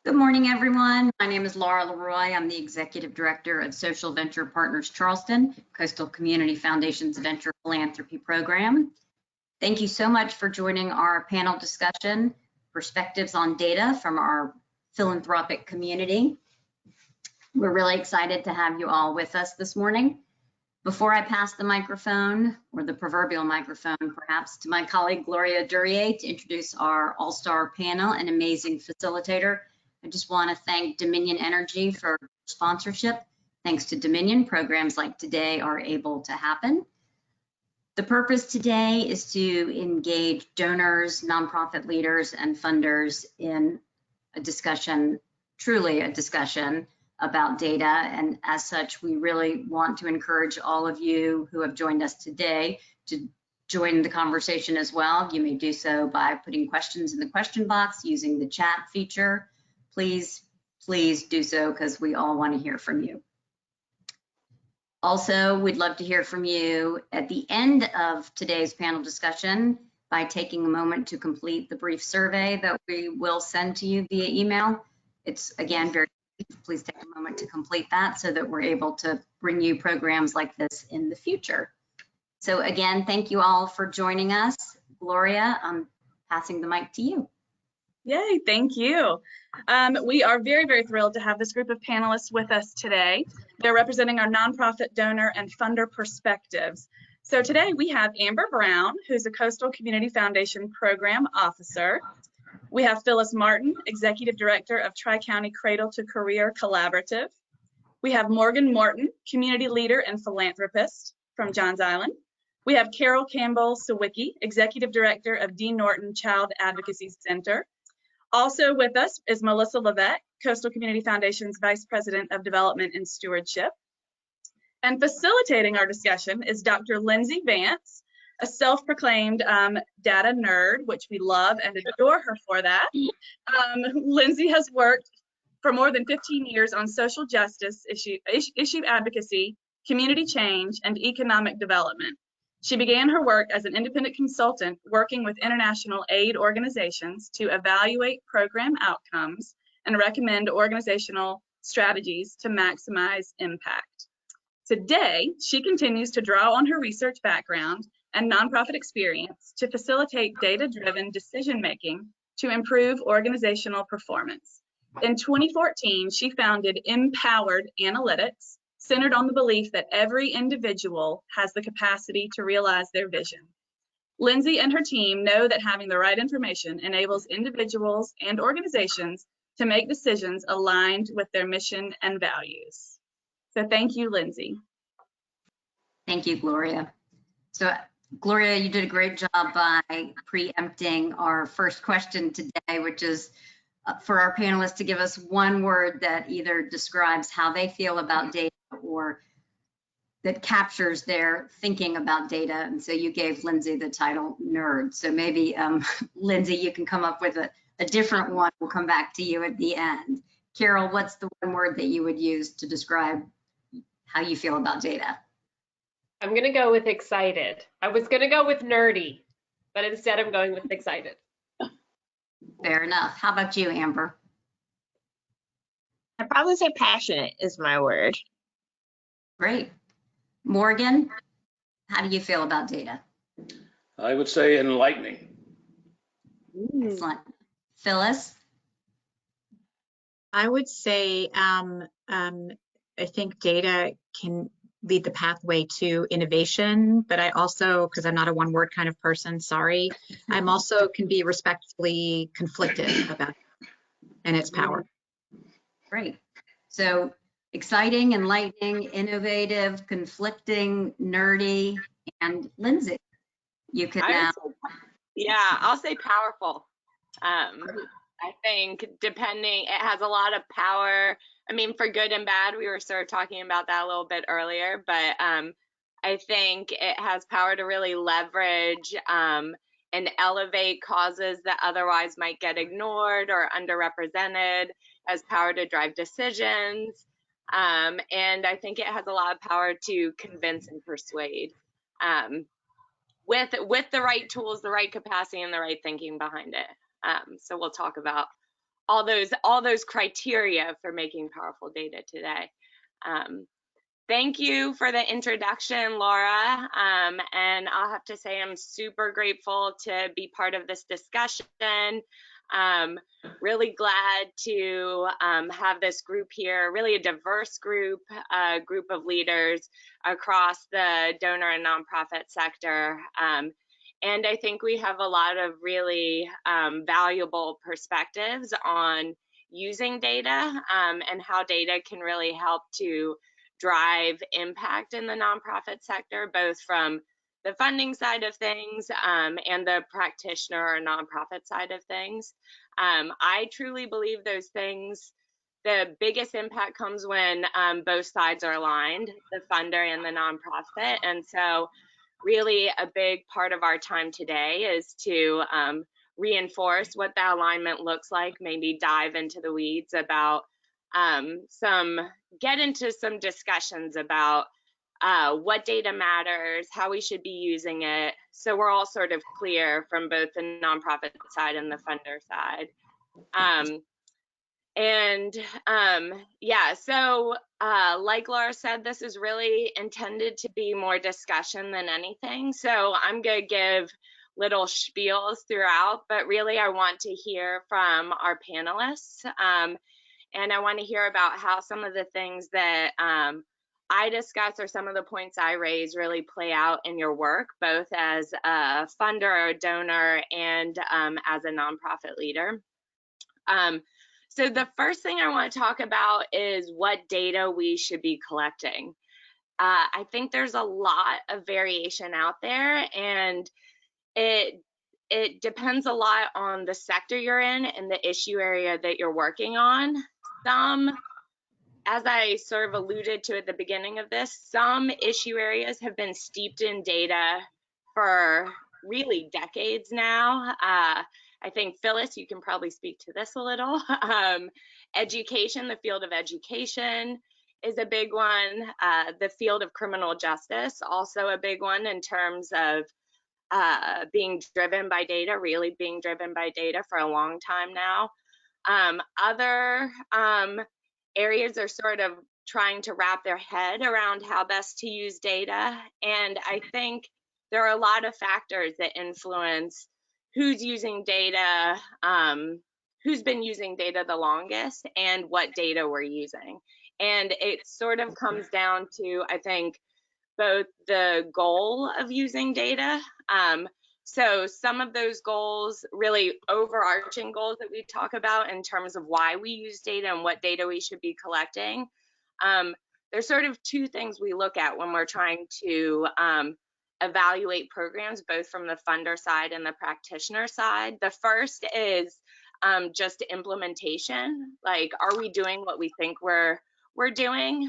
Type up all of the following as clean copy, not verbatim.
Good morning, everyone. My name is Laura Leroy. I'm the Executive Director of Social Venture Partners Charleston, Coastal Community Foundation's Venture Philanthropy Program. Thank you so much for joining our panel discussion, Perspectives on Data from our philanthropic community. We're really excited to have you all with us this morning. Before I pass the microphone, or the proverbial microphone perhaps, to my colleague Gloria Duryea to introduce our all-star panel and amazing facilitator, I just want to thank Dominion Energy for sponsorship. Thanks to Dominion, programs like today are able to happen. The purpose today is to engage donors, nonprofit leaders, and funders in a discussion, truly a discussion about data. And as such, we really want to encourage all of you who have joined us today to join the conversation as well. You may do so by putting questions in the question box using the chat feature. Please do so because we all want to hear from you. Also, we'd love to hear from you at the end of today's panel discussion by taking a moment to complete the brief survey that we will send to you via email. It's, again, very brief. Please take a moment to complete that so that we're able to bring you programs like this in the future. So again, thank you all for joining us. Gloria, I'm passing the mic to you. Yay, thank you. We are very, very thrilled to have this group of panelists with us today. They're representing our nonprofit donor and funder perspectives. So today we have Amber Brown, who's a Coastal Community Foundation Program Officer. We have Phyllis Martin, Executive Director of Tri-County Cradle to Career Collaborative. We have Morgan Morton, Community Leader and Philanthropist from Johns Island. We have Carol Campbell Sawicki, Executive Director of D. Norton Child Advocacy Center. Also with us is Melissa Levesque, Coastal Community Foundation's Vice President of Development and Stewardship. And facilitating our discussion is Dr. Lindsay Vance, a self-proclaimed data nerd, which we love and adore her for that. Lindsay has worked for more than 15 years on social justice issue advocacy, community change, and economic development. She began her work as an independent consultant working with international aid organizations to evaluate program outcomes and recommend organizational strategies to maximize impact. Today, she continues to draw on her research background and nonprofit experience to facilitate data-driven decision-making to improve organizational performance. In 2014, she founded Empowered Analytics, centered on the belief that every individual has the capacity to realize their vision. Lindsay and her team know that having the right information enables individuals and organizations to make decisions aligned with their mission and values. So thank you, Lindsay. Thank you, Gloria. So Gloria, you did a great job by preempting our first question today, which is for our panelists to give us one word that either describes how they feel about data or that captures their thinking about data. And so you gave Lindsay the title nerd. So maybe Lindsay, you can come up with a different one. We'll come back to you at the end. Carol, what's the one word that you would use to describe how you feel about data? I'm gonna go with excited. I was gonna go with nerdy, but instead I'm going with excited. Fair enough. How about you, Amber? I'd probably say passionate is my word. Great. Morgan, how do you feel about data? I would say enlightening. Excellent. Phyllis? I would say I think data can lead the pathway to innovation, but I also, because I'm not a one word kind of person, sorry, I'm also can be respectfully conflicted about it and its power. Great. So exciting, enlightening, innovative, conflicting, nerdy, and Lindsay, you can now. Yeah, I'll say powerful. I think it has a lot of power. I mean, for good and bad, we were sort of talking about that a little bit earlier, but I think it has power to really leverage and elevate causes that otherwise might get ignored or underrepresented, has power to drive decisions, and I think it has a lot of power to convince and persuade with the right tools, the right capacity, and the right thinking behind it. So we'll talk about all those criteria for making powerful data today. Thank you for the introduction, Laura. And I'll have to say I'm super grateful to be part of this discussion. Really glad to have this group here, really a diverse group of leaders across the donor and nonprofit sector. And I think we have a lot of really valuable perspectives on using data and how data can really help to drive impact in the nonprofit sector, both from the funding side of things and the practitioner or nonprofit side of things. I truly believe those things, the biggest impact comes when both sides are aligned, the funder and the nonprofit. And so really a big part of our time today is to reinforce what that alignment looks like, maybe dive into the weeds about get into some discussions about what data matters, how we should be using it, so we're all sort of clear from both the nonprofit side and the funder side. Yeah, so like Laura said, this is really intended to be more discussion than anything. So I'm going to give little spiels throughout, but really I want to hear from our panelists. And I want to hear about how some of the things that I discuss or some of the points I raise really play out in your work, both as a funder or a donor and as a nonprofit leader. So the first thing I want to talk about is what data we should be collecting. I think there's a lot of variation out there, and it depends a lot on the sector you're in and the issue area that you're working on. Some, as I sort of alluded to at the beginning of this, some issue areas have been steeped in data for really decades now. I think, Phyllis, you can probably speak to this a little. Education, the field of education is a big one. The field of criminal justice, also a big one in terms of being driven by data, really being driven by data for a long time now. Other areas are sort of trying to wrap their head around how best to use data. And I think there are a lot of factors that influence who's using data, who's been using data the longest, and what data we're using. And it sort of comes down to, I think, both the goal of using data. So some of those goals, really overarching goals that we talk about in terms of why we use data and what data we should be collecting. There's sort of two things we look at when we're trying to evaluate programs, both from the funder side and the practitioner side. The first is just implementation. Like, are we doing what we think we're doing?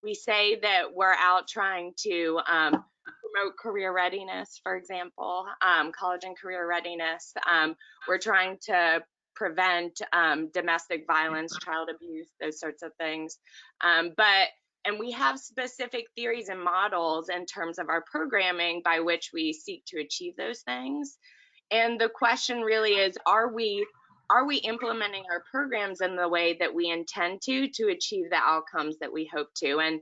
We say that we're out trying to promote career readiness, for example, college and career readiness. We're trying to prevent domestic violence, child abuse, those sorts of things. And we have specific theories and models in terms of our programming by which we seek to achieve those things. And the question really is, are we implementing our programs in the way that we intend to achieve the outcomes that we hope to? And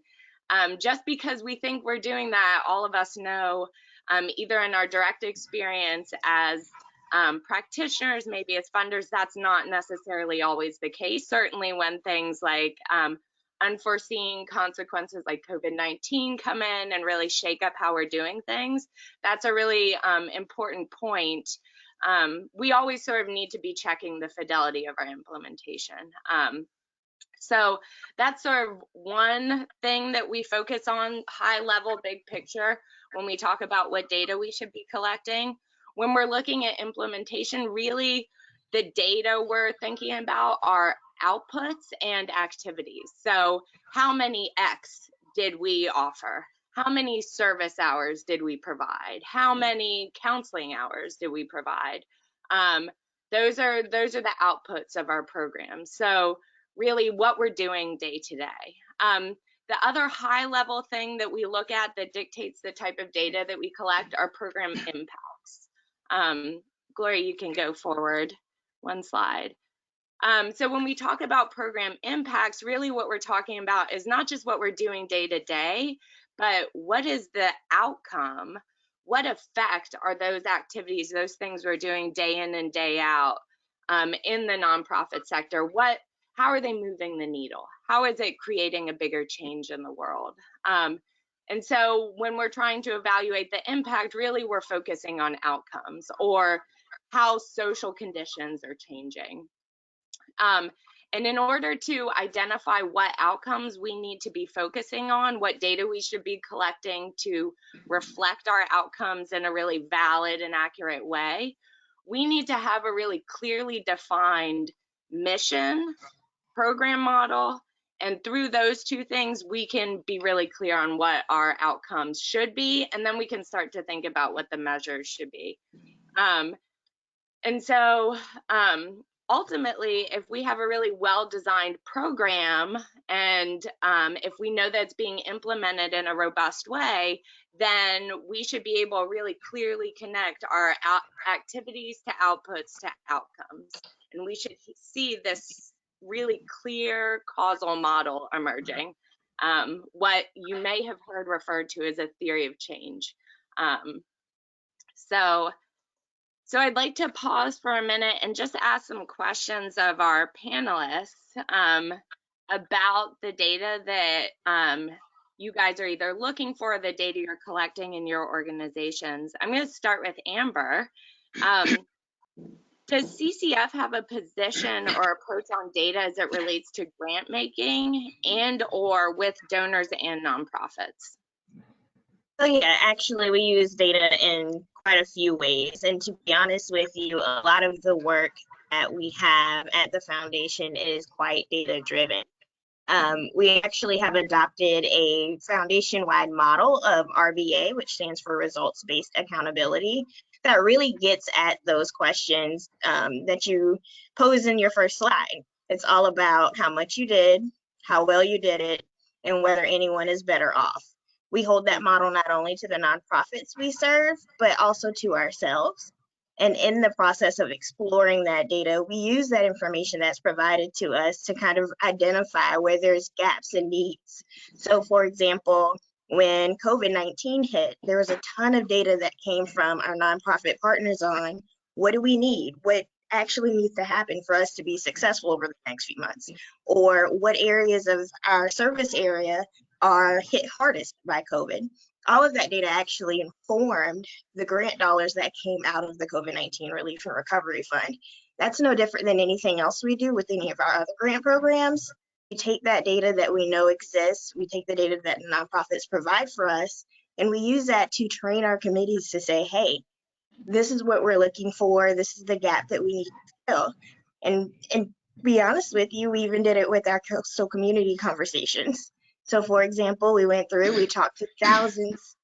just because we think we're doing that, all of us know, either in our direct experience as practitioners, maybe as funders, that's not necessarily always the case. Certainly when things like unforeseen consequences like COVID-19 come in and really shake up how we're doing things, that's a really important point. We always sort of need to be checking the fidelity of our implementation. So that's sort of one thing that we focus on, high level, big picture, when we talk about what data we should be collecting. When we're looking at implementation, really the data we're thinking about are outputs and activities. So how many X did we offer? How many service hours did we provide? How many counseling hours did we provide? Those are the outputs of our program. So really what we're doing day to day. The other high level thing that we look at that dictates the type of data that we collect are program impacts. Gloria, you can go forward one slide. So when we talk about program impacts, really what we're talking about is not just what we're doing day to day, but what is the outcome? What effect are those activities, those things we're doing day in and day out in the nonprofit sector? How are they moving the needle? How is it creating a bigger change in the world? And so when we're trying to evaluate the impact, really we're focusing on outcomes or how social conditions are changing. And in order to identify what outcomes we need to be focusing on, what data we should be collecting to reflect our outcomes in a really valid and accurate way, we need to have a really clearly defined mission, program model, and through those two things, we can be really clear on what our outcomes should be, and then we can start to think about what the measures should be. And so ultimately, if we have a really well-designed program and if we know that it's being implemented in a robust way, then we should be able to really clearly connect our activities to outputs to outcomes. And we should see this really clear causal model emerging, what you may have heard referred to as a theory of change. So I'd like to pause for a minute and just ask some questions of our panelists about the data that you guys are either looking for, the data you're collecting in your organizations. I'm going to start with Amber. Does CCF have a position or approach on data as it relates to grant making and or with donors and nonprofits? So yeah, actually we use data in quite a few ways. And to be honest with you, a lot of the work that we have at the foundation is quite data driven. We actually have adopted a foundation-wide model of RBA, which stands for results-based accountability, that really gets at those questions that you pose in your first slide. It's all about how much you did, how well you did it, and whether anyone is better off. We hold that model not only to the nonprofits we serve, but also to ourselves. And in the process of exploring that data, we use that information that's provided to us to kind of identify where there's gaps and needs. So for example, when COVID-19 hit, there was a ton of data that came from our nonprofit partners on what do we need? What actually needs to happen for us to be successful over the next few months? Or what areas of our service area are hit hardest by COVID? All of that data actually informed the grant dollars that came out of the COVID-19 Relief and Recovery Fund. That's no different than anything else we do with any of our other grant programs. We take that data that we know exists, we take the data that nonprofits provide for us, and we use that to train our committees to say, hey, this is what we're looking for, this is the gap that we need to fill. And to be honest with you, we even did it with our coastal community conversations. So for example, we went through, we talked to thousands,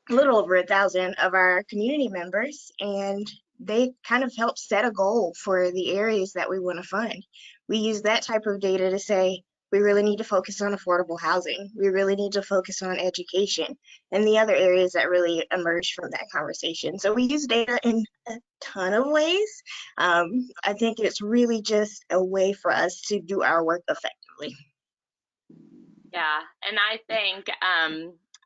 a little over 1,000 of our community members, and they kind of helped set a goal for the areas that we want to fund. We use that type of data to say, we really need to focus on affordable housing. We really need to focus on education and the other areas that really emerged from that conversation. So we use data in a ton of ways. I think it's really just a way for us to do our work effectively. Yeah, and I think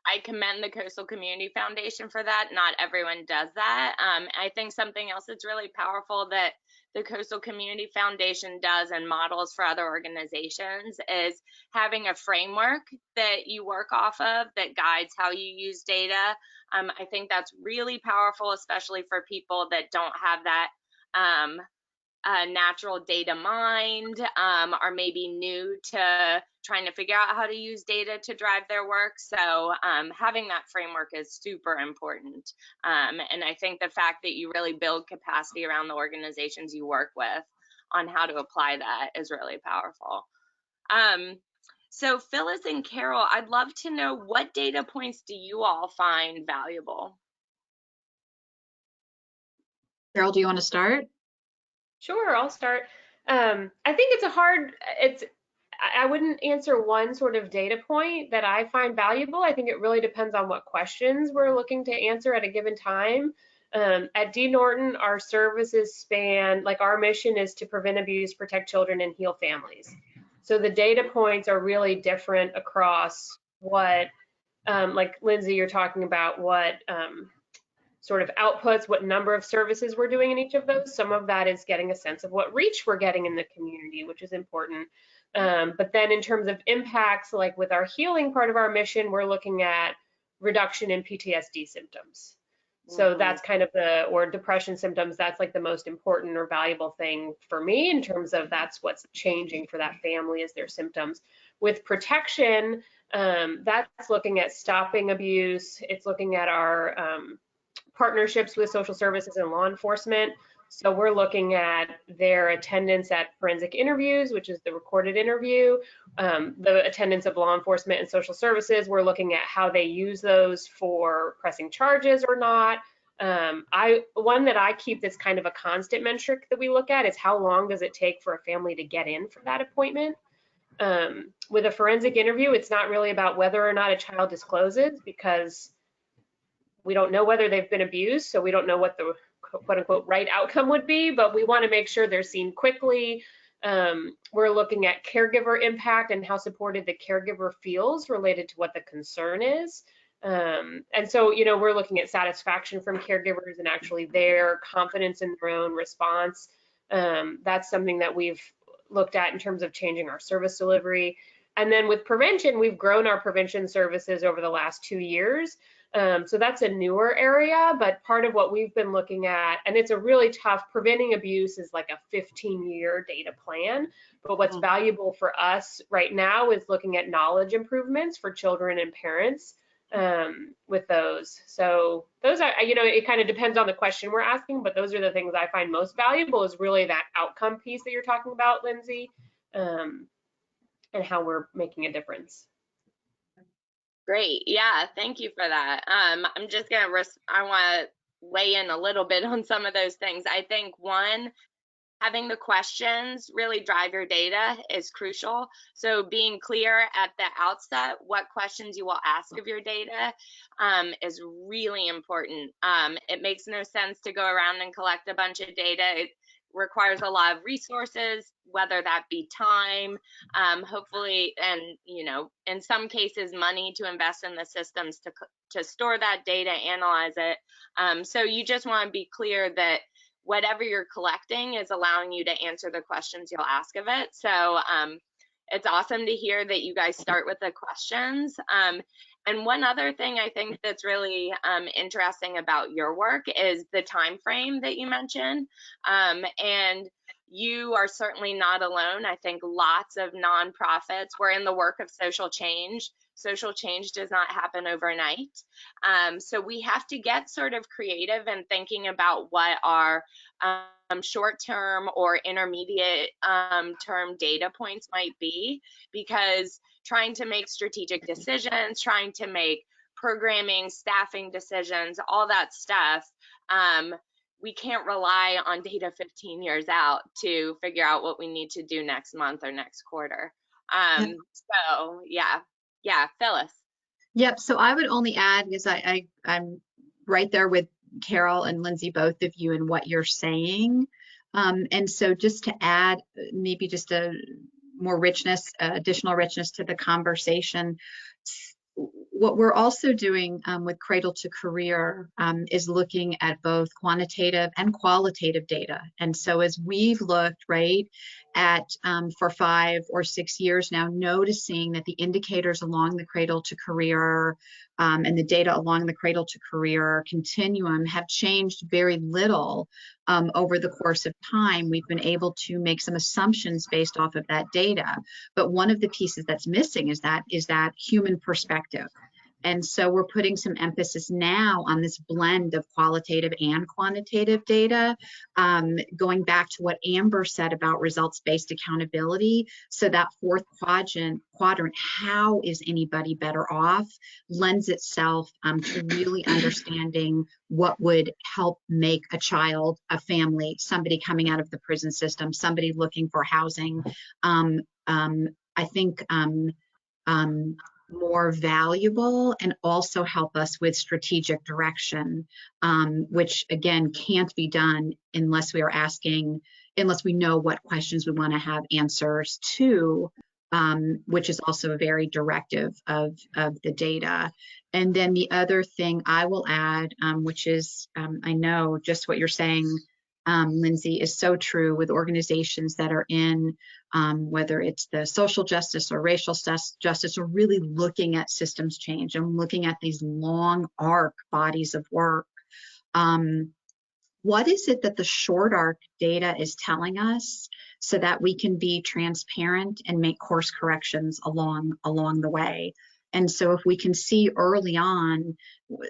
I commend the Coastal Community Foundation for that. Not everyone does that. I think something else that's really powerful that the Coastal Community Foundation does and models for other organizations is having a framework that you work off of that guides how you use data. I think that's really powerful, especially for people that don't have that natural data mind, are maybe new to trying to figure out how to use data to drive their work. So having that framework is super important. And I think the fact that you really build capacity around the organizations you work with on how to apply that is really powerful. So Phyllis and Carol, I'd love to know, what data points do you all find valuable? Carol, do you want to start? Sure, I'll start. I think I wouldn't answer one sort of data point that I find valuable. I think it really depends on what questions we're looking to answer at a given time. At D. Norton, our services span, like our mission is to prevent abuse, protect children, and heal families. So the data points are really different across what, like Lindsay, you're talking about what sort of outputs, what number of services we're doing in each of those. Some of that is getting a sense of what reach we're getting in the community, which is important. But then in terms of impacts, like with our healing part of our mission, we're looking at reduction in PTSD symptoms. So that's kind of or depression symptoms, that's like the most important or valuable thing for me in terms of that's what's changing for that family is their symptoms. With protection, that's looking at stopping abuse. It's looking at our partnerships with social services and law enforcement. So we're looking at their attendance at forensic interviews, which is the recorded interview, the attendance of law enforcement and social services. We're looking at how they use those for pressing charges or not. One that I keep that's kind of a constant metric that we look at is how long does it take for a family to get in for that appointment. With a forensic interview, it's not really about whether or not a child discloses because we don't know whether they've been abused, so we don't know what the quote unquote right outcome would be, but we want to make sure they're seen quickly. We're looking at caregiver impact and how supported the caregiver feels related to what the concern is. And so, you know, we're looking at satisfaction from caregivers and actually their confidence in their own response. That's something that we've looked at in terms of changing our service delivery. And then with prevention, we've grown our prevention services over the last 2 years. So that's a newer area, but part of what we've been looking at, and it's a really tough, preventing abuse is like a 15-year data plan, but what's valuable for us right now is looking at knowledge improvements for children and parents with those. So those are, you know, it kind of depends on the question we're asking, but those are the things I find most valuable is really that outcome piece that you're talking about, Lindsay, and how we're making a difference. Great. Yeah, thank you for that. I'm just going to, I want to weigh in a little bit on some of those things. I think one, having the questions really drive your data is crucial. So being clear at the outset what questions you will ask of your data is really important. It makes no sense to go around and collect a bunch of data. It requires a lot of resources, whether that be time, hopefully, and, you know, in some cases, money to invest in the systems to store that data, analyze it. So you just want to be clear that whatever you're collecting is allowing you to answer the questions you'll ask of it. So it's awesome to hear that you guys start with the questions. And one other thing I think that's really interesting about your work is the time frame that you mentioned. And you are certainly not alone. I think lots of nonprofits, we're in the work of social change. Social change does not happen overnight. So we have to get sort of creative in thinking about what our short-term or intermediate term data points might be, because trying to make strategic decisions, trying to make programming, staffing decisions, all that stuff, we can't rely on data 15 years out to figure out what we need to do next month or next quarter. So yeah, Phyllis. Yep. So I would only add, because I'm right there with Carol and Lindsay, both of you, in what you're saying. And so just to add maybe just a more richness, additional richness to the conversation, what we're also doing with Cradle to Career is looking at both quantitative and qualitative data. And so as we've looked, right, at for 5 or 6 years now, noticing that the indicators along the Cradle to Career and the data along the Cradle to Career continuum have changed very little over the course of time. We've been able to make some assumptions based off of that data. But one of the pieces that's missing is that human perspective. And so we're putting some emphasis now on this blend of qualitative and quantitative data, going back to what Amber said about results-based accountability. So that fourth quadrant, how is anybody better off, lends itself to really understanding what would help make a child, a family, somebody coming out of the prison system, somebody looking for housing. I think more valuable and also help us with strategic direction, which again can't be done unless we are asking, unless we know what questions we want to have answers to, which is also very directive of the data. And then the other thing I will add, which is, I know just what you're saying, Lindsay, is so true with organizations that are in, whether it's the social justice or racial justice, or really looking at systems change and looking at these long arc bodies of work. What is it that the short arc data is telling us so that we can be transparent and make course corrections along the way? And so if we can see early on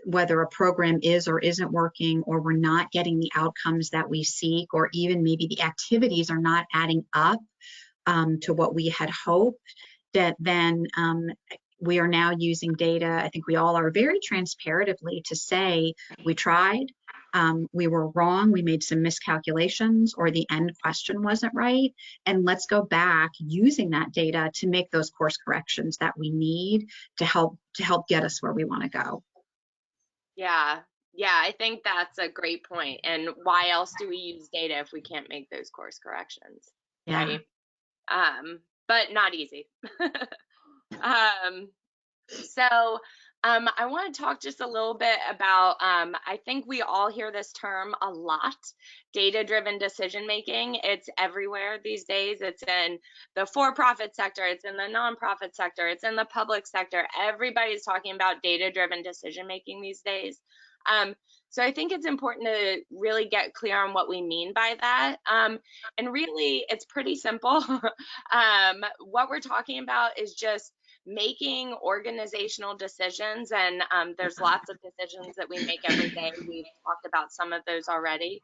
whether a program is or isn't working, or we're not getting the outcomes that we seek, or even maybe the activities are not adding up to what we had hoped, that then we are now using data, I think we all are, very transparatively to say, we tried, we were wrong, we made some miscalculations, or the end question wasn't right, and let's go back using that data to make those course corrections that we need to help get us where we want to go. Yeah, I think that's a great point. And why else do we use data if we can't make those course corrections, Yeah. right? But not easy. So I want to talk just a little bit about, I think we all hear this term a lot, data-driven decision making. It's everywhere these days. It's in the for-profit sector, it's in the nonprofit sector, it's in the public sector. Everybody's talking about data-driven decision making these days. So I think it's important to really get clear on what we mean by that. And really, it's pretty simple. What we're talking about is just making organizational decisions, and there's lots of decisions that we make every day. We've talked about some of those already,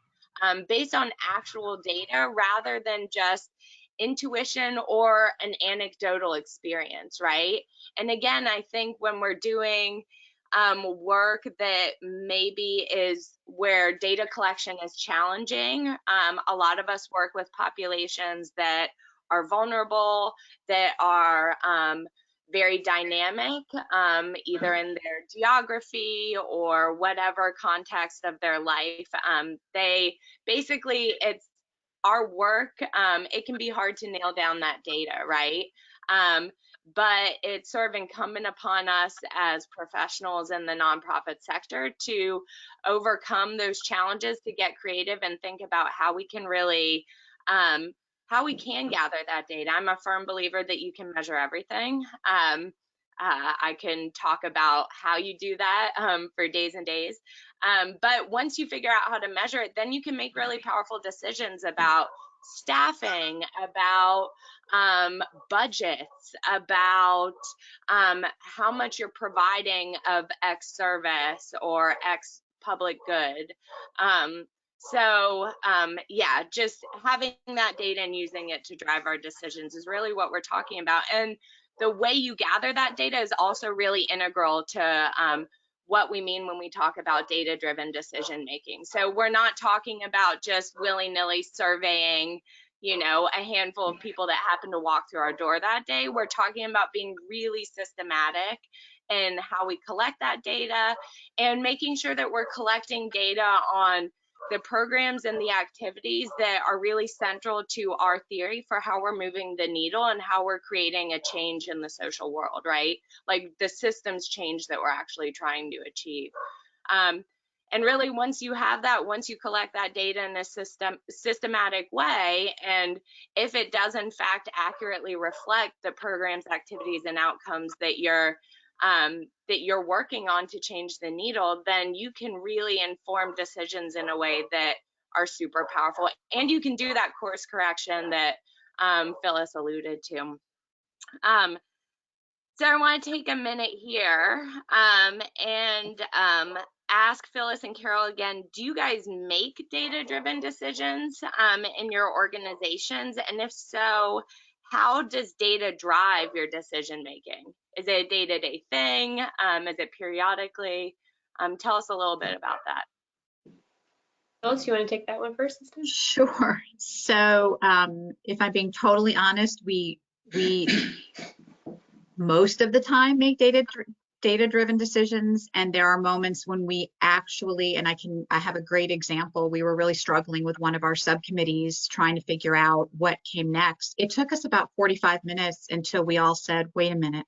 based on actual data rather than just intuition or an anecdotal experience, right? And again, I think when we're doing work that maybe is where data collection is challenging, a lot of us work with populations that are vulnerable, that are very dynamic, either in their geography or whatever context of their life. They basically, it's our work, it can be hard to nail down that data, right? But it's sort of incumbent upon us as professionals in the nonprofit sector to overcome those challenges, to get creative and think about how we can really how we can gather that data. I'm a firm believer that you can measure everything. I can talk about how you do that for days and days. But once you figure out how to measure it, then you can make really powerful decisions about staffing, about budgets, about how much you're providing of X service or X public good. So yeah, just having that data and using it to drive our decisions is really what we're talking about. And the way you gather that data is also really integral to what we mean when we talk about data-driven decision making. So we're not talking about just willy-nilly surveying, you know, a handful of people that happen to walk through our door that day. We're talking about being really systematic in how we collect that data and making sure that we're collecting data on the programs and the activities that are really central to our theory for how we're moving the needle and how we're creating a change in the social world, right? Like the systems change that we're actually trying to achieve. And really, once you have that, once you collect that data in a systematic way, and if it does in fact accurately reflect the program's activities and outcomes that you're working on to change the needle, then you can really inform decisions in a way that are super powerful. And you can do that course correction that Phyllis alluded to. So I want to take a minute here and ask Phyllis and Carol again, do you guys make data-driven decisions in your organizations? And if so, how does data drive your decision making? Is it a day-to-day thing? Is it periodically? Tell us a little bit about that. Phyllis, you want to take that one first? Sure. So if I'm being totally honest, we most of the time make data-driven decisions, and there are moments when we actually, and I have a great example. We were really struggling with one of our subcommittees trying to figure out what came next. It took us about 45 minutes until we all said, wait a minute,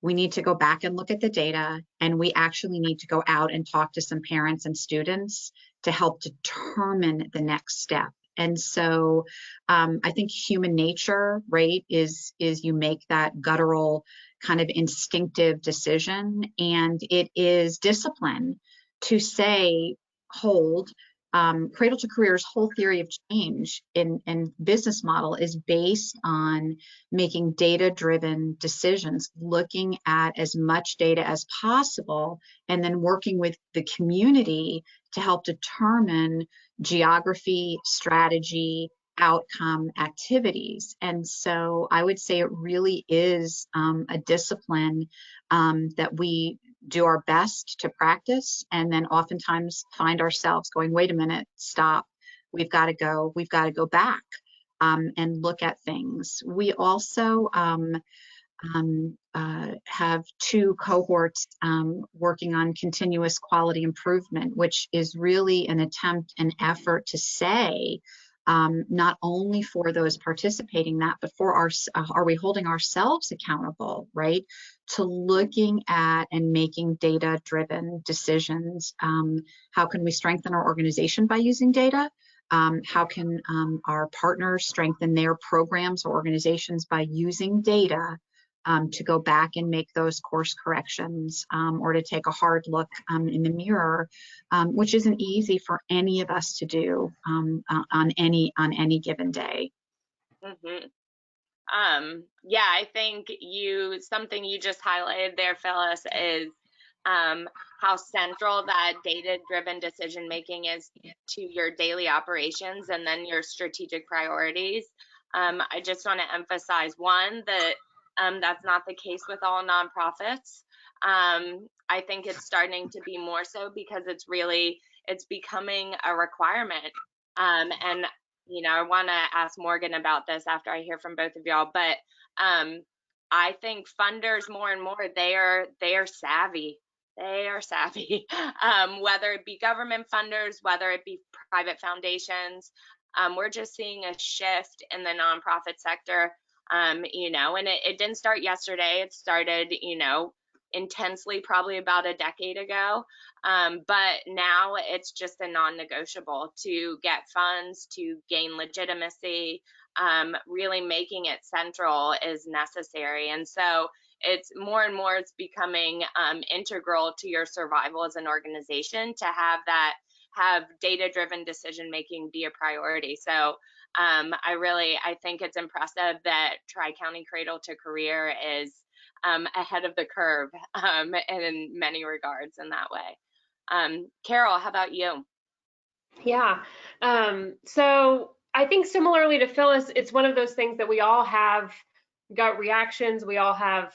we need to go back and look at the data, and we actually need to go out and talk to some parents and students to help determine the next step. And so I think human nature, right, is you make that guttural kind of instinctive decision, and it is discipline to say, hold. Cradle to Career's whole theory of change in business model is based on making data-driven decisions, looking at as much data as possible, and then working with the community to help determine geography, strategy, outcome, activities. And so I would say it really is a discipline that we do our best to practice, and then oftentimes find ourselves going, wait a minute, stop, we've got to go back and look at things. We also have 2 cohorts working on continuous quality improvement, which is really an attempt, an effort to say, not only for those participating that, but for are we holding ourselves accountable, right, to looking at and making data-driven decisions. How can we strengthen our organization by using data? How can our partners strengthen their programs or organizations by using data to go back and make those course corrections, or to take a hard look in the mirror, which isn't easy for any of us to do on any given day. Mm-hmm. Yeah, I think something you just highlighted there, Phyllis, is how central that data-driven decision making is to your daily operations and then your strategic priorities. I just want to emphasize, one, that that's not the case with all nonprofits. I think it's starting to be more so because it's becoming a requirement. And I want to ask Morgan about this after I hear from both of y'all, but I think funders more and more, they are savvy. They are savvy, whether it be government funders, whether it be private foundations. We're just seeing a shift in the nonprofit sector, and it didn't start yesterday. It started, intensely probably about a decade ago. But now it's just a non-negotiable to get funds, to gain legitimacy. Really making it central is necessary. And so it's more and more, it's becoming integral to your survival as an organization to have data-driven decision-making be a priority. So I think it's impressive that Tri-County Cradle to Career is ahead of the curve in many regards in that way. Carol, how about you? Yeah, so I think similarly to Phyllis, it's one of those things that we all have gut reactions. We all have,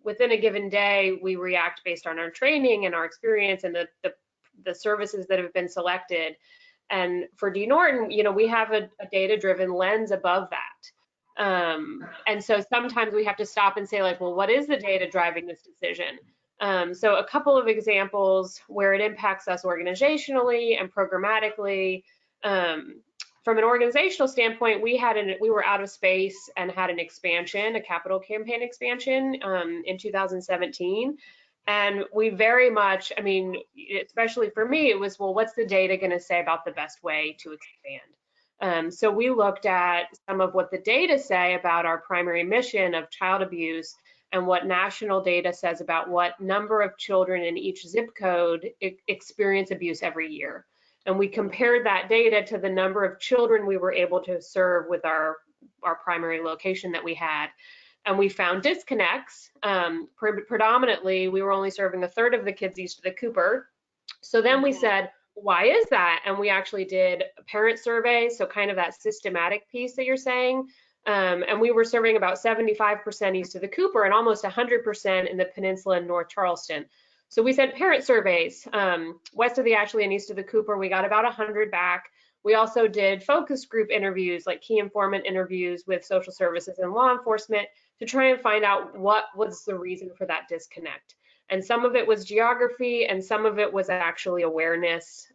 within a given day, we react based on our training and our experience and the services that have been selected. And for D. Norton, we have a data-driven lens above that. And so sometimes we have to stop and say, like, well, what is the data driving this decision? So a couple of examples where it impacts us organizationally and programmatically. From an organizational standpoint, we were out of space and had an expansion, a capital campaign expansion in 2017. And we very much, especially for me, it was, well, what's the data going to say about the best way to expand? So we looked at some of what the data say about our primary mission of child abuse and what national data says about what number of children in each zip code experience abuse every year. And we compared that data to the number of children we were able to serve with our primary location that we had. And we found disconnects. Predominantly, we were only serving a third of the kids east of the Cooper. So then we said, why is that? And we actually did a parent survey, so kind of that systematic piece that you're saying. And we were serving about 75% east of the Cooper and almost 100% in the peninsula in North Charleston. So we sent parent surveys west of the Ashley and east of the Cooper. We got about 100 back. We also did focus group interviews, like key informant interviews with social services and law enforcement, to try and find out what was the reason for that disconnect. And some of it was geography, and some of it was actually awareness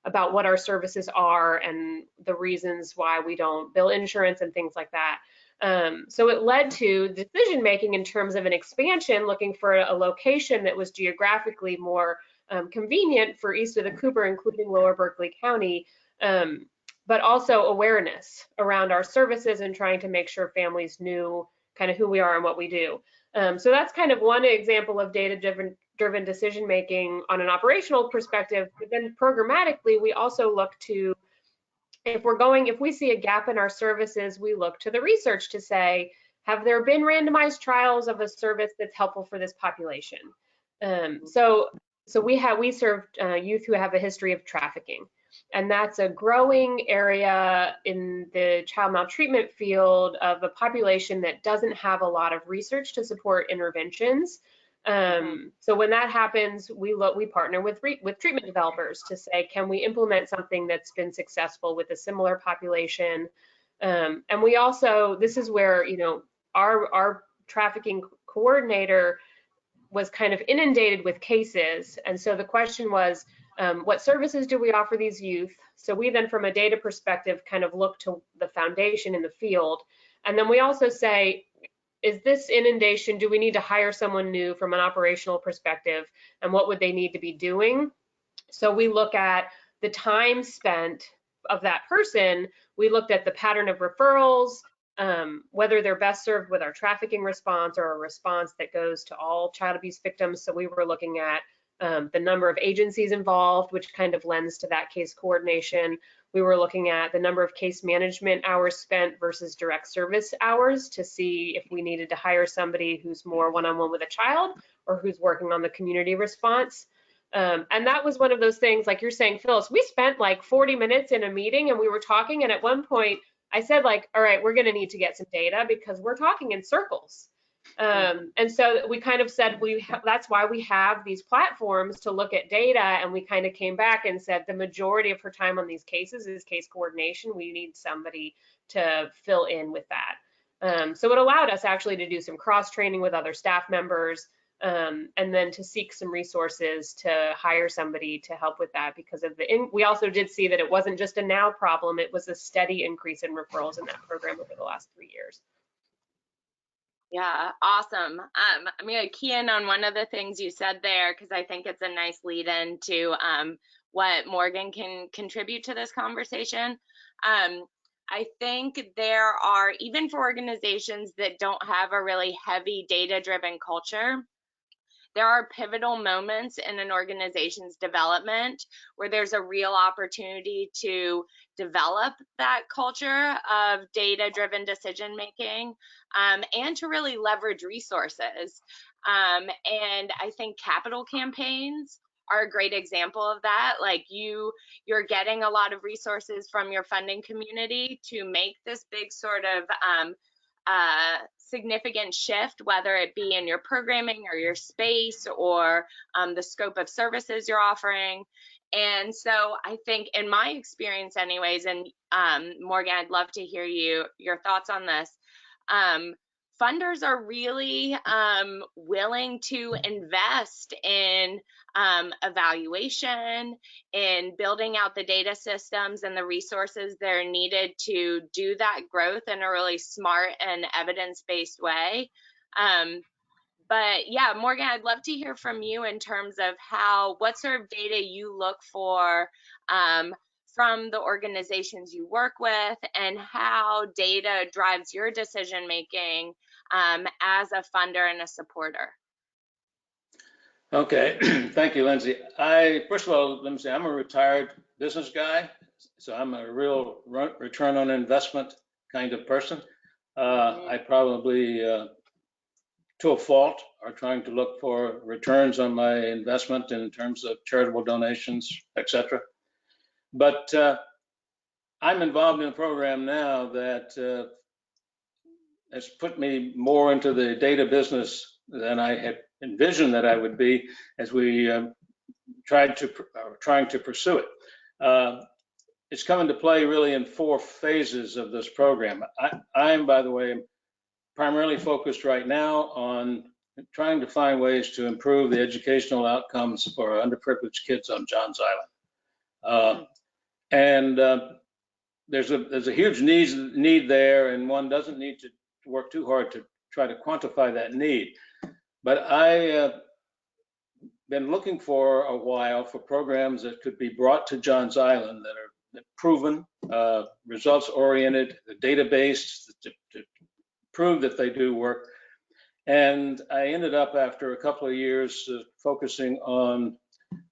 about what our services are and the reasons why we don't bill insurance and things like that. So it led to decision making in terms of an expansion, looking for a location that was geographically more convenient for east of the Cooper, including Lower Berkeley County, but also awareness around our services and trying to make sure families knew kind of who we are and what we do. So that's kind of one example of data-driven decision making on an operational perspective. But then programmatically, we also look to, if we see a gap in our services, we look to the research to say, have there been randomized trials of a service that's helpful for this population? So we serve youth who have a history of trafficking, and that's a growing area in the child maltreatment field of a population that doesn't have a lot of research to support interventions. So when that happens, we partner with treatment developers to say, can we implement something that's been successful with a similar population? And we also, this is where, you know, our trafficking coordinator was kind of inundated with cases. And so the question was, what services do we offer these youth? So we then, from a data perspective, kind of look to the foundation in the field. And then we also say, is this inundation, do we need to hire someone new from an operational perspective? And what would they need to be doing? So we look at the time spent of that person. We looked at the pattern of referrals, whether they're best served with our trafficking response or a response that goes to all child abuse victims. So we were looking at the number of agencies involved, which kind of lends to that case coordination. We were looking at the number of case management hours spent versus direct service hours to see if we needed to hire somebody who's more one-on-one with a child or who's working on the community response. And that was one of those things, like you're saying, Phyllis, we spent like 40 minutes in a meeting and we were talking, and at one point I said, like, all right, we're going to need to get some data because we're talking in circles. And so we kind of said, that's why we have these platforms to look at data. And we kind of came back and said, the majority of her time on these cases is case coordination. We need somebody to fill in with that. So it allowed us actually to do some cross training with other staff members, and then to seek some resources to hire somebody to help with that, because of we also did see that it wasn't just a now problem, it was a steady increase in referrals in that program over the last 3 years. Yeah, awesome. I'm going to key in on one of the things you said there, because I think it's a nice lead in to what Morgan can contribute to this conversation. I think there are, even for organizations that don't have a really heavy data-driven culture, there are pivotal moments in an organization's development where there's a real opportunity to develop that culture of data-driven decision-making, and to really leverage resources. And I think capital campaigns are a great example of that. Like you're getting a lot of resources from your funding community to make this big sort of significant shift, whether it be in your programming or your space or the scope of services you're offering. And so I think, in my experience anyways, and Morgan, I'd love to hear your thoughts on this. Funders are really willing to invest in evaluation, in building out the data systems and the resources that are needed to do that growth in a really smart and evidence-based way. But yeah, Morgan, I'd love to hear from you in terms of what sort of data you look for from the organizations you work with, and how data drives your decision making as a funder and a supporter. Okay, thank you, Lindsay. First of all, let me say, I'm a retired business guy, so I'm a real return on investment kind of person. I probably, to a fault, are trying to look for returns on my investment in terms of charitable donations, etc. But I'm involved in a program now that has put me more into the data business than I had envisioned that I would be as we trying to pursue it. It's come into play really in 4 phases of this program. I'm, by the way, primarily focused right now on trying to find ways to improve the educational outcomes for underprivileged kids on Johns Island. There's a huge need there, and one doesn't need to work too hard to try to quantify that need. But I been looking for a while for programs that could be brought to Johns Island that are proven, results-oriented, data-based, to prove that they do work. And I ended up, after a couple of years, focusing on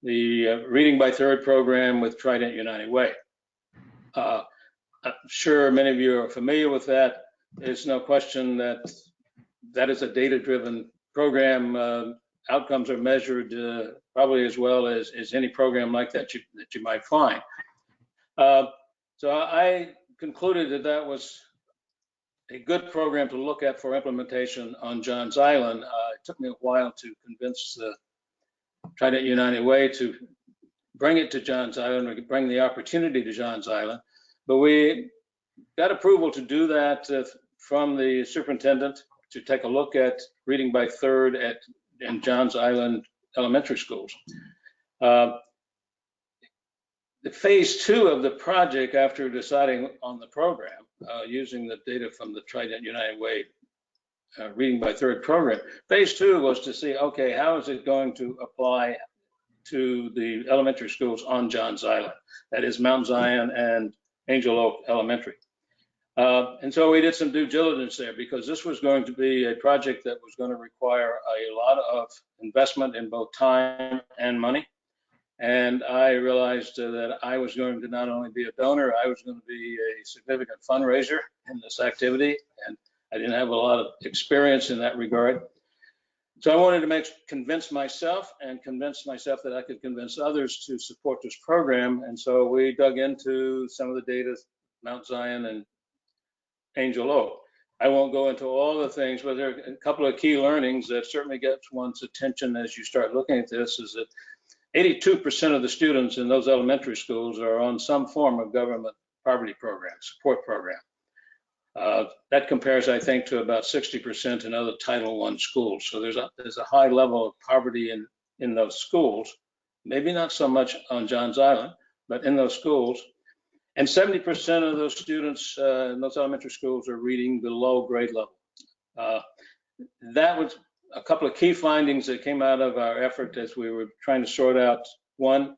the Reading by Third program with Trident United Way. I'm sure many of you are familiar with that. There's no question that that is a data-driven program. Outcomes are measured probably as well as any program like that you might find. So I concluded that that was a good program to look at for implementation on Johns Island. It took me a while to convince the Trident United Way to bring it to Johns Island, or bring the opportunity to Johns Island. But we got approval to do that from the superintendent to take a look at Reading by Third in Johns Island elementary schools. The phase 2 of the project, after deciding on the program, using the data from the Trident United Way Reading by Third program, phase 2 was to see, okay, how is it going to apply to the elementary schools on Johns Island? That is Mount Zion and Angel Oak Elementary. And so we did some due diligence there, because this was going to be a project that was going to require a lot of investment in both time and money. And I realized that I was going to not only be a donor, I was going to be a significant fundraiser in this activity. And I didn't have a lot of experience in that regard. So I wanted to convince myself that I could convince others to support this program. And so we dug into some of the data, Mount Zion and Angel Oak. I won't go into all the things, but there are a couple of key learnings that certainly gets one's attention as you start looking at this, is that 82% of the students in those elementary schools are on some form of government poverty program, support program. That compares, I think, to about 60% in other Title I schools. So there's a high level of poverty in those schools, maybe not so much on Johns Island, but in those schools. And 70% of those students in those elementary schools are reading below grade level. That was a couple of key findings that came out of our effort as we were trying to sort out, one,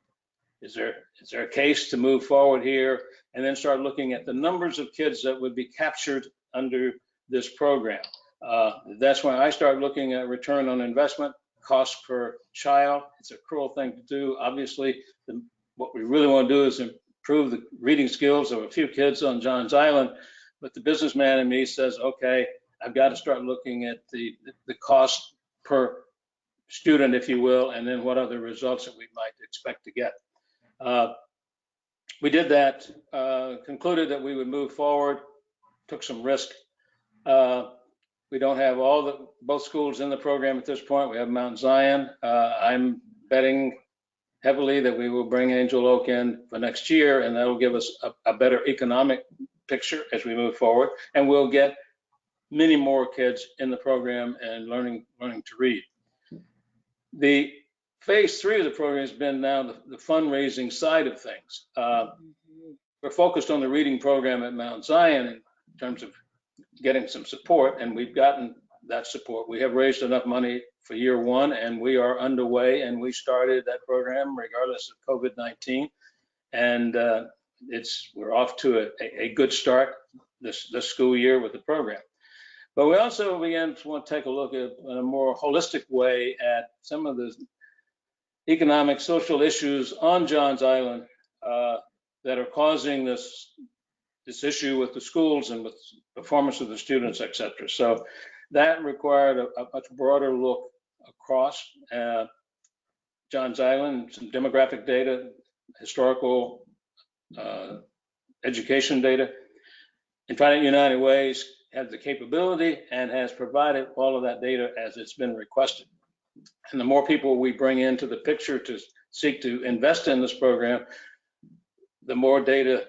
is there a case to move forward here, and then start looking at the numbers of kids that would be captured under this program. That's when I start looking at return on investment, cost per child. It's a cruel thing to do. Obviously, what we really want to do is improve the reading skills of a few kids on Johns Island, but the businessman in me says, okay, I've got to start looking at the cost per student, if you will, and then what are the results that we might expect to get. We did that, concluded that we would move forward, took some risk. We don't have both schools in the program at this point. We have Mount Zion. I'm betting heavily that we will bring Angel Oak in for next year, and that'll give us a better economic picture as we move forward, and we'll get many more kids in the program and learning to read. The phase 3 of the program has been now the fundraising side of things. We're focused on the reading program at Mount Zion in terms of getting some support, and we've gotten that support. We have raised enough money for year 1, and we are underway, and we started that program regardless of COVID-19, and we're off to a good start this school year with the program. But we also began to want to take a look at in a more holistic way at some of the economic, social issues on Johns Island that are causing this issue with the schools and with performance of the students, et cetera. So that required a much broader look across Johns Island, some demographic data, historical education data. And Trident United Ways has the capability and has provided all of that data as it's been requested. And the more people we bring into the picture to seek to invest in this program, the more data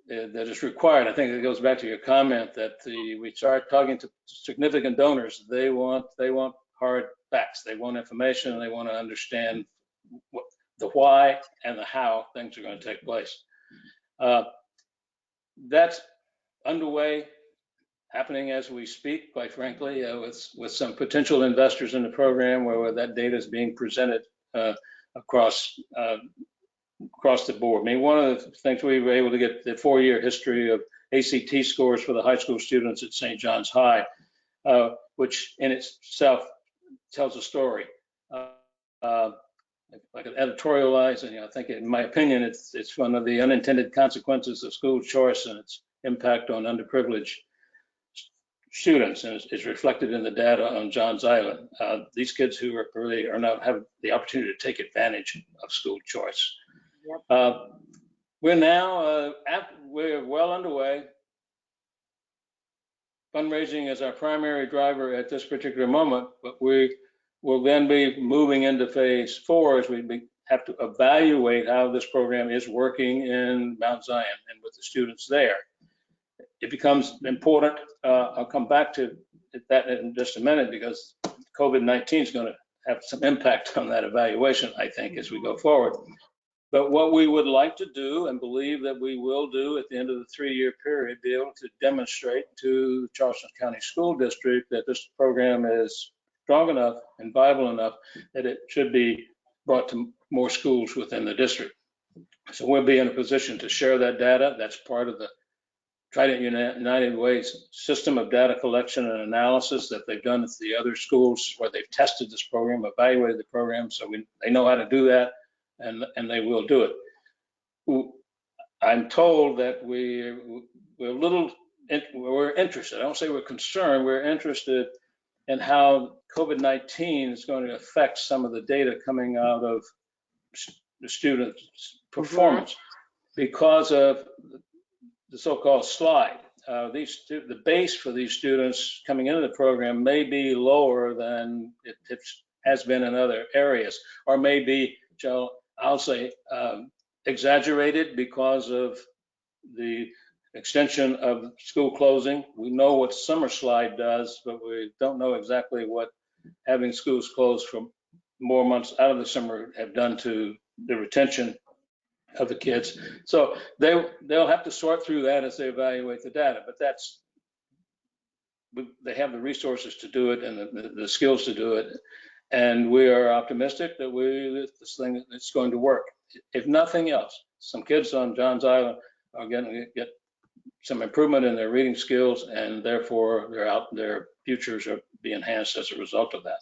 that is required. I think it goes back to your comment that we start talking to significant donors. They want hard facts. They want information, and they want to understand the why and the how things are going to take place. That's underway, happening as we speak, quite frankly, with some potential investors in the program where that data is being presented across the board. I mean, one of the things we were able to get the 4-year history of ACT scores for the high school students at St. John's High, which in itself tells a story. Like an editorialize, and I think, in my opinion, it's one of the unintended consequences of school choice and its impact on underprivileged students, and is reflected in the data on Johns Island. These kids who are not have the opportunity to take advantage of school choice. Yep. We're well underway. Fundraising is our primary driver at this particular moment, but we will then be moving into phase 4 as we have to evaluate how this program is working in Mount Zion and with the students there. It becomes important. I'll come back to that in just a minute, because COVID-19 is going to have some impact on that evaluation, I think, as we go forward. But what we would like to do, and believe that we will do at the end of the 3-year period, be able to demonstrate to the Charleston County School District that this program is strong enough and viable enough that it should be brought to more schools within the district. So we'll be in a position to share that data. That's part of the Trident United Way's system of data collection and analysis that they've done at the other schools where they've tested this program, evaluated the program. So they know how to do that, and they will do it. I'm told that we're interested. I don't say we're concerned. We're interested in how COVID-19 is going to affect some of the data coming out of the students' performance because of the so-called slide. The base for these students coming into the program may be lower than it has been in other areas, or maybe, I'll say, exaggerated because of the extension of school closing. We know what summer slide does, but we don't know exactly what having schools closed for more months out of the summer have done to the retention of the kids. So they'll have to sort through that as they evaluate the data, but they have the resources to do it and the skills to do it. And we are optimistic that this thing is going to work. If nothing else, some kids on Johns Island are going to get some improvement in their reading skills, and therefore their futures are be enhanced as a result of that.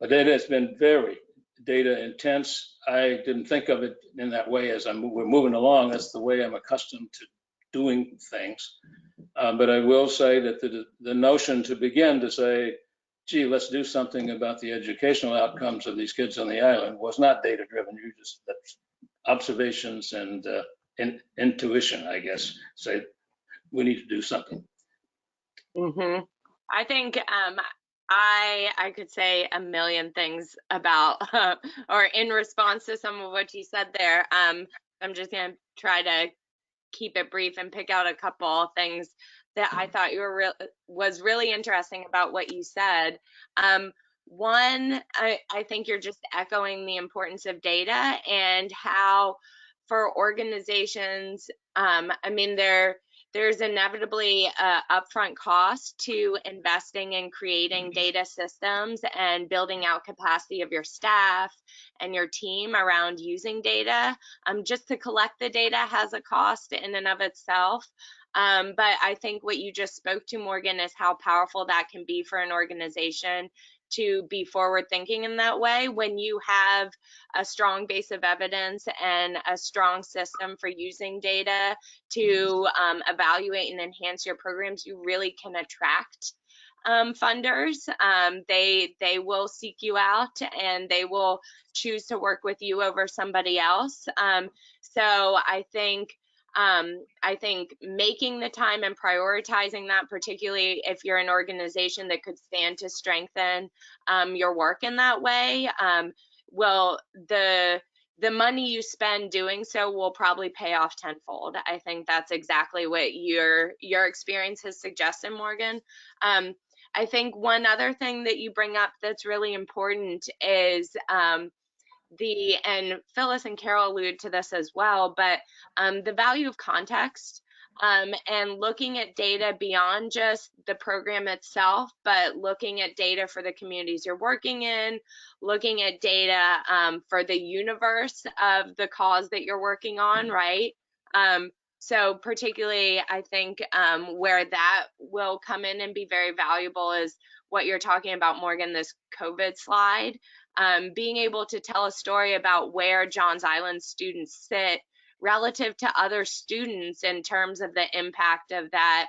But it has been very data intense. I didn't think of it in that way as we're moving along. That's the way I'm accustomed to doing things. But I will say that the notion to begin to say, gee, let's do something about the educational outcomes of these kids on the island was not data driven. That's observations and intuition, I guess. Say we need to do something. I think I could say a million things about or in response to some of what you said there. I'm just going to try to keep it brief and pick out a couple things that I thought was really interesting about what you said. One, I think you're just echoing the importance of data and how for organizations, I mean, there's inevitably an upfront cost to investing in creating data systems and building out capacity of your staff and your team around using data. Just to collect the data has a cost in and of itself. But I think what you just spoke to, Morgan, is how powerful that can be for an organization to be forward thinking in that way. When you have a strong base of evidence and a strong system for using data to evaluate and enhance your programs, you really can attract funders. They will seek you out and they will choose to work with you over somebody else. So I think I think making the time and prioritizing that, particularly if you're an organization that could stand to strengthen your work in that way, will the money you spend doing so will probably pay off tenfold. I think that's exactly what your experience has suggested, Morgan. I think one other thing that you bring up that's really important is and Phyllis and Carol allude to this as well, but the value of context and looking at data beyond just the program itself, but looking at data for the communities you're working in, looking at data for the universe of the cause that you're working on, right? So particularly, I think where that will come in and be very valuable is what you're talking about, Morgan, this COVID slide. Being able to tell a story about where Johns Island students sit relative to other students in terms of the impact of that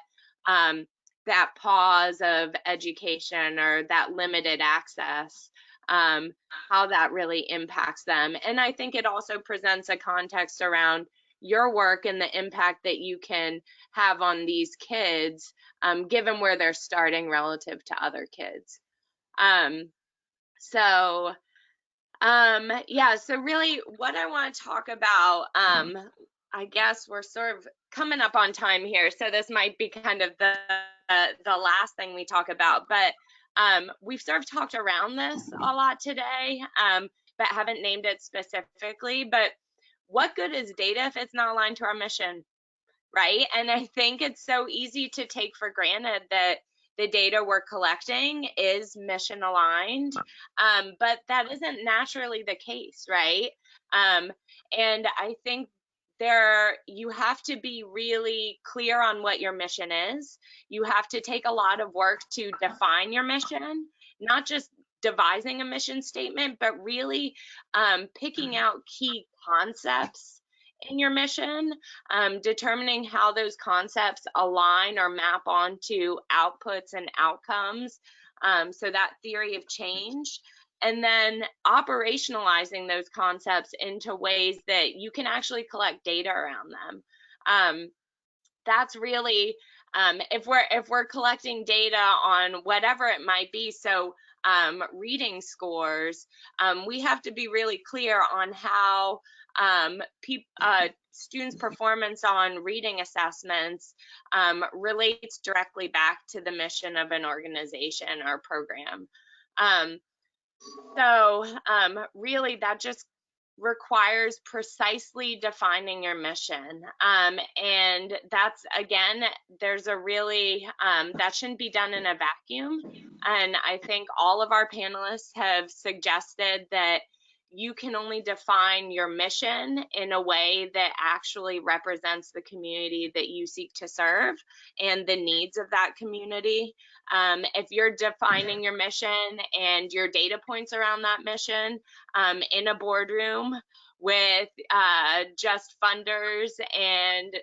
that pause of education or that limited access, how that really impacts them. And I think it also presents a context around your work and the impact that you can have on these kids, given where they're starting relative to other kids. Yeah, so really what I want to talk about, I guess we're sort of coming up on time here, so this might be kind of the last thing we talk about, but we've sort of talked around this a lot today, but haven't named it specifically. But what good is data if it's not aligned to our mission, right? And I think it's so easy to take for granted that the data we're collecting is mission aligned, but that isn't naturally the case, right? And I think you have to be really clear on what your mission is. You have to take a lot of work to define your mission, not just devising a mission statement, but really picking out key concepts in your mission, determining how those concepts align or map onto outputs and outcomes, so that theory of change, and then operationalizing those concepts into ways that you can actually collect data around them. That's really, if we're collecting data on whatever it might be, so reading scores, we have to be really clear on how students' performance on reading assessments relates directly back to the mission of an organization or program. Really that just requires precisely defining your mission. And that's, again, there's a really, that shouldn't be done in a vacuum. And I think all of our panelists have suggested that you can only define your mission in a way that actually represents the community that you seek to serve and the needs of that community. If you're defining your mission and your data points around that mission in a boardroom with just funders and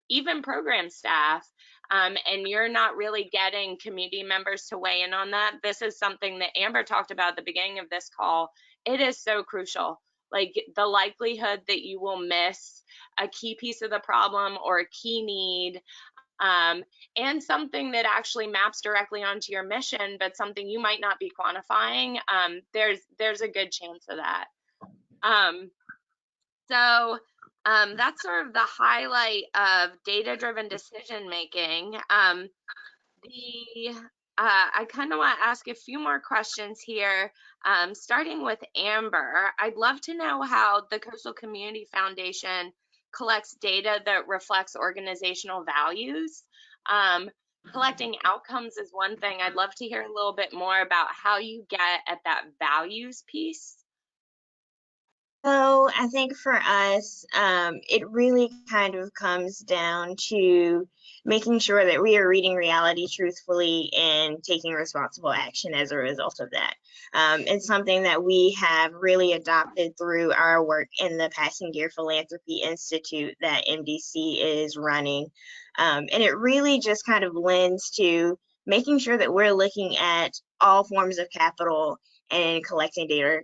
even program staff, and you're not really getting community members to weigh in on that, this is something that Amber talked about at the beginning of this call. It is so crucial. Like, the likelihood that you will miss a key piece of the problem or a key need, and something that actually maps directly onto your mission, but something you might not be quantifying, there's a good chance of that. That's sort of the highlight of data-driven decision making. I kind of want to ask a few more questions here, starting with Amber. I'd love to know how the Coastal Community Foundation collects data that reflects organizational values. Collecting outcomes is one thing. I'd love to hear a little bit more about how you get at that values piece. So I think for us, it really kind of comes down to making sure that we are reading reality truthfully and taking responsible action as a result of that. It's something that we have really adopted through our work in the Passing Gear Philanthropy Institute that MDC is running. And it really just kind of lends to making sure that we're looking at all forms of capital and collecting data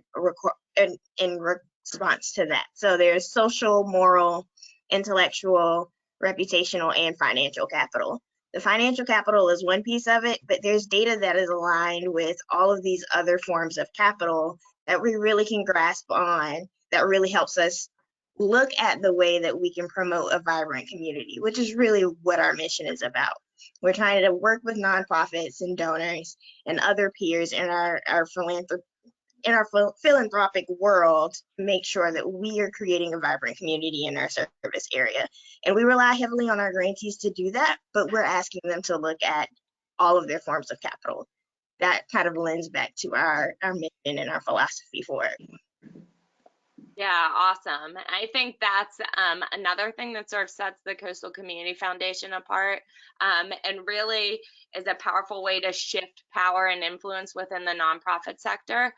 in response to that. So there's social, moral, intellectual, reputational, and financial capital. The financial capital is one piece of it, but there's data that is aligned with all of these other forms of capital that we really can grasp on, that really helps us look at the way that we can promote a vibrant community, which is really what our mission is about. We're trying to work with nonprofits and donors and other peers in our philanthropic world, make sure that we are creating a vibrant community in our service area. And we rely heavily on our grantees to do that, but we're asking them to look at all of their forms of capital. That kind of lends back to our mission and our philosophy for it. Yeah, awesome. I think that's another thing that sort of sets the Coastal Community Foundation apart, and really is a powerful way to shift power and influence within the nonprofit sector.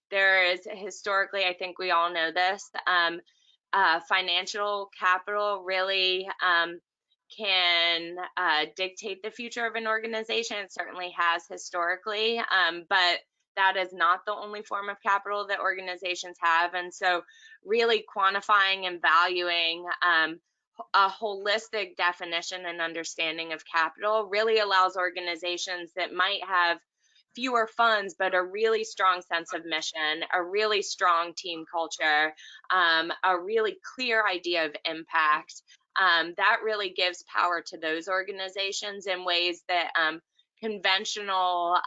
There is historically, I think we all know this, financial capital really can dictate the future of an organization. It certainly has historically, but that is not the only form of capital that organizations have. And so really quantifying and valuing a holistic definition and understanding of capital really allows organizations that might have fewer funds, but a really strong sense of mission, a really strong team culture, a really clear idea of impact. That really gives power to those organizations in ways that conventional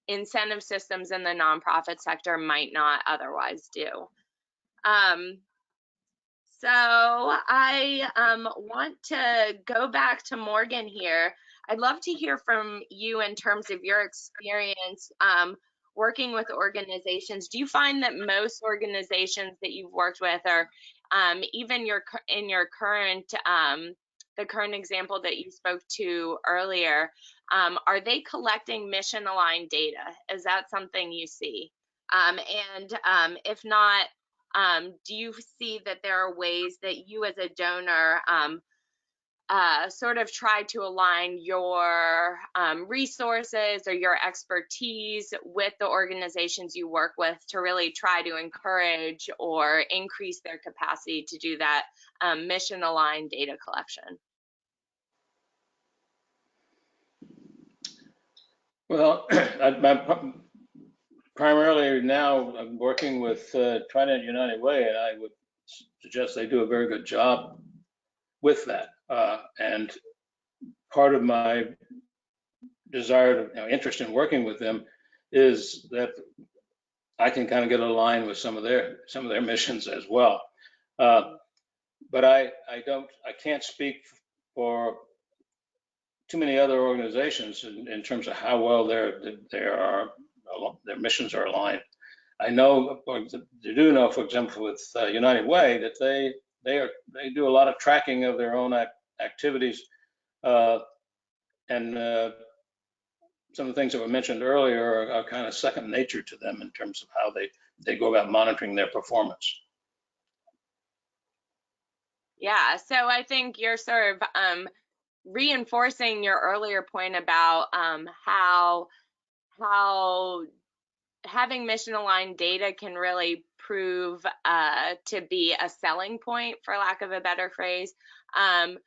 incentive systems in the nonprofit sector might not otherwise do. So I want to go back to Morgan here. I'd love to hear from you in terms of your experience working with organizations. Do you find that most organizations that you've worked with, or even in your current, the current example that you spoke to earlier, are they collecting mission-aligned data? Is that something you see? And if not, do you see that there are ways that you as a donor sort of try to align your resources or your expertise with the organizations you work with to really try to encourage or increase their capacity to do that mission-aligned data collection? Well, primarily now I'm working with Trident United Way, and I would suggest they do a very good job with that. And part of my desire, interest in working with them is that I can kind of get aligned with some of their missions as well. But I can't speak for too many other organizations in terms of how well their missions are aligned. I do know, for example, with United Way, that they do a lot of tracking of their own activities, and some of the things that were mentioned earlier are kind of second nature to them in terms of how they go about monitoring their performance. Yeah, so I think you're sort of reinforcing your earlier point about how having mission-aligned data can really prove to be a selling point, for lack of a better phrase, on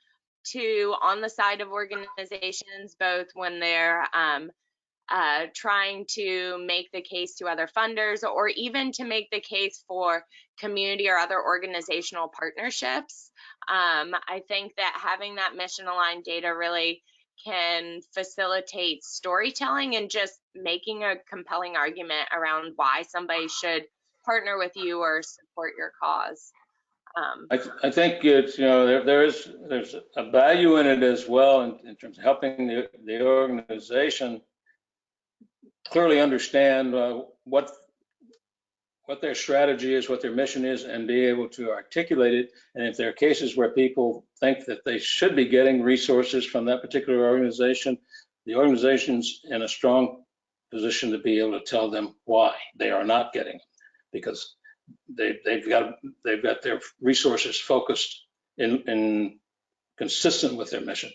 the side of organizations, both when they're trying to make the case to other funders, or even to make the case for community or other organizational partnerships. I think that having that mission-aligned data really can facilitate storytelling and just making a compelling argument around why somebody should partner with you or support your cause. I think it's, there's a value in it as well in terms of helping the organization clearly understand what their strategy is, what their mission is, and be able to articulate it. And if there are cases where people think that they should be getting resources from that particular organization, the organization's in a strong position to be able to tell them why they are not getting them, because they've got their resources focused in consistent with their mission.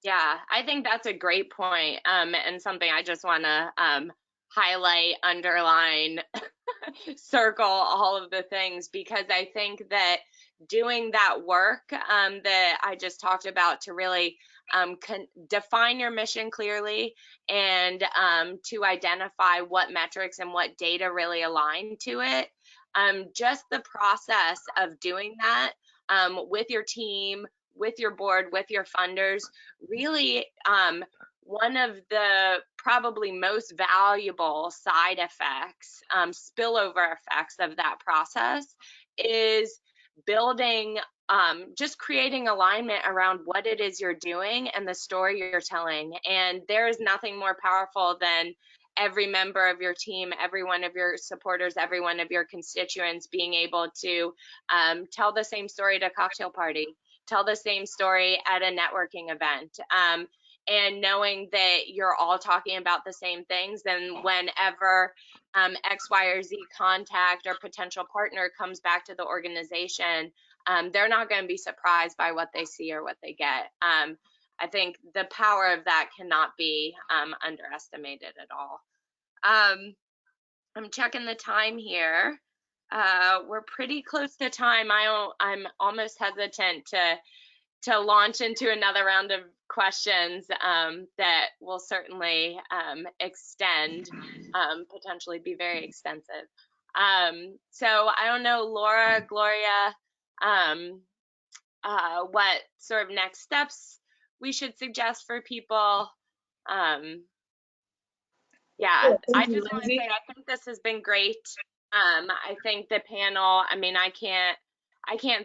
Yeah, I think that's a great point, and something I just want to highlight, underline, circle all of the things, because I think that doing that work that I just talked about to really define your mission clearly and to identify what metrics and what data really align to it. Just the process of doing that with your team, with your board, with your funders, really one of the probably most valuable side effects, spillover effects of that process is building, just creating alignment around what it is you're doing and the story you're telling. And there is nothing more powerful than every member of your team, every one of your supporters, every one of your constituents being able to tell the same story at a cocktail party, tell the same story at a networking event, and knowing that you're all talking about the same things. And whenever X, Y, or Z contact or potential partner comes back to the organization, they're not going to be surprised by what they see or what they get. I think the power of that cannot be underestimated at all. I'm checking the time here. We're pretty close to time. I'm almost hesitant to launch into another round of questions that will certainly extend, potentially be very extensive. So I don't know, Laura, Gloria, what sort of next steps we should suggest for people. Yeah, I just want to say I think this has been great. I think the panel, I mean, I can't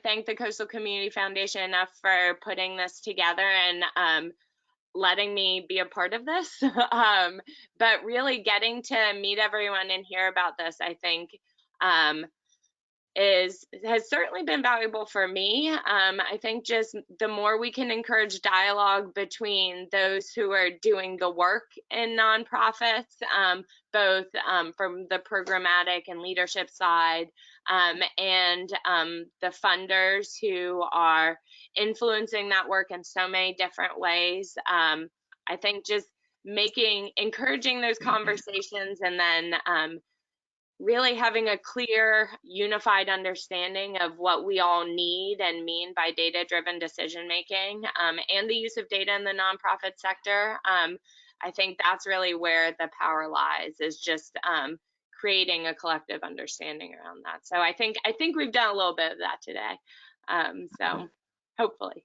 thank the Coastal Community Foundation enough for putting this together and letting me be a part of this. But really getting to meet everyone and hear about this, I think has certainly been valuable for me. I think just the more we can encourage dialogue between those who are doing the work in nonprofits, both from the programmatic and leadership side, and the funders who are influencing that work in so many different ways. I think just encouraging those conversations and then really having a clear, unified understanding of what we all need and mean by data-driven decision-making and the use of data in the nonprofit sector. I think that's really where the power lies, is just creating a collective understanding around that. So I think we've done a little bit of that today. So hopefully.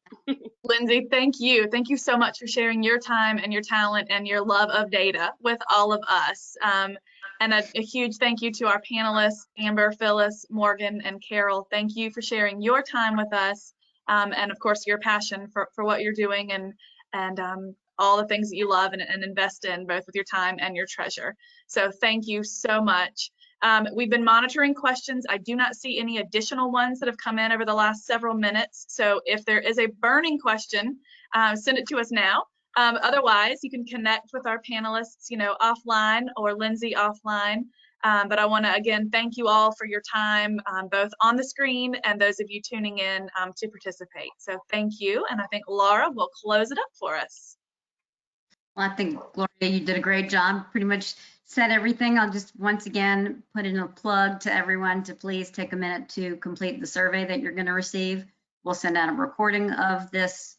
Lindsay, thank you. Thank you so much for sharing your time and your talent and your love of data with all of us. And a huge thank you to our panelists, Amber, Phyllis, Morgan, and Carol. Thank you for sharing your time with us, and of course your passion for what you're doing and all the things that you love and invest in, both with your time and your treasure. So thank you so much. We've been monitoring questions. I do not see any additional ones that have come in over the last several minutes. So if there is a burning question, send it to us now. Otherwise, you can connect with our panelists, offline, or Lindsay offline. But I want to again thank you all for your time, both on the screen and those of you tuning in to participate. So thank you, and I think Laura will close it up for us. Well, I think, Gloria, you did a great job. Pretty much said everything. I'll just once again put in a plug to everyone to please take a minute to complete the survey that you're going to receive. We'll send out a recording of this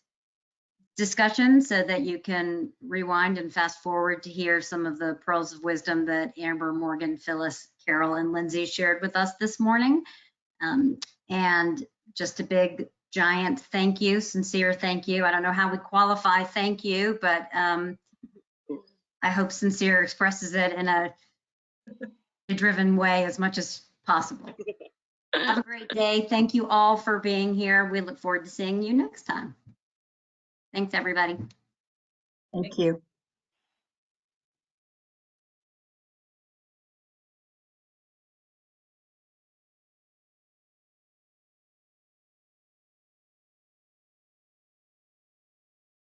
discussion so that you can rewind and fast forward to hear some of the pearls of wisdom that Amber, Morgan, Phyllis, Carol, and Lindsay shared with us this morning. And just a big, giant thank you, sincere thank you. I don't know how we qualify thank you, but I hope sincere expresses it in a driven way as much as possible. Have a great day. Thank you all for being here. We look forward to seeing you next time. Thanks, everybody. Thank you.